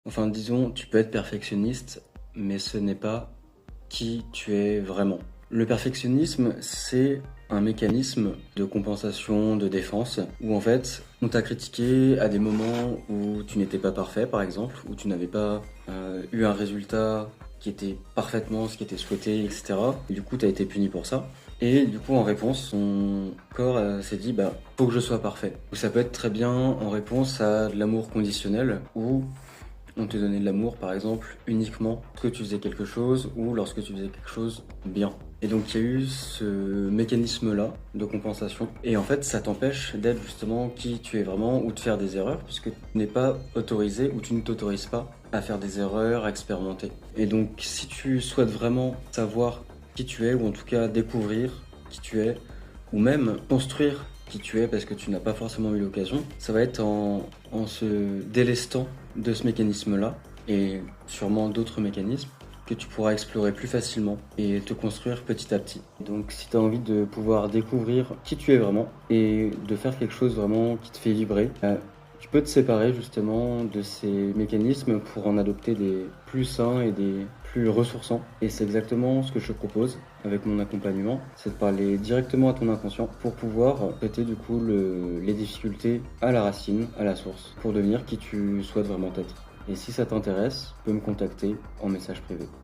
Enfin, disons, tu peux être perfectionniste, mais ce n'est pas qui tu es vraiment. Le perfectionnisme, c'est un mécanisme de compensation, de défense, où en fait, on t'a critiqué à des moments où tu n'étais pas parfait, par exemple, où tu n'avais pas eu un résultat qui était parfaitement ce qui était souhaité, etc. Et du coup, tu as été puni pour ça. Et du coup, en réponse, ton corps s'est dit, bah, faut que je sois parfait. Ou ça peut être très bien en réponse à de l'amour conditionnel, où on te donnait de l'amour, par exemple, uniquement lorsque tu faisais quelque chose ou lorsque tu faisais quelque chose bien. Et donc, il y a eu ce mécanisme-là de compensation. Et en fait, ça t'empêche d'être justement qui tu es vraiment ou de faire des erreurs, puisque tu n'es pas autorisé ou tu ne t'autorises pas à faire des erreurs, à expérimenter. Et donc, si tu souhaites vraiment savoir qui tu es, ou en tout cas découvrir qui tu es, ou même construire qui tu es parce que tu n'as pas forcément eu l'occasion, ça va être en se délestant de ce mécanisme-là et sûrement d'autres mécanismes que tu pourras explorer plus facilement et te construire petit à petit. Donc si tu as envie de pouvoir découvrir qui tu es vraiment et de faire quelque chose vraiment qui te fait vibrer, tu peux te séparer justement de ces mécanismes pour en adopter des plus sains et des plus ressourçants. Et c'est exactement ce que je te propose avec mon accompagnement, c'est de parler directement à ton inconscient pour pouvoir traiter du coup les difficultés à la racine, à la source, pour devenir qui tu souhaites vraiment être. Et si ça t'intéresse, tu peux me contacter en message privé.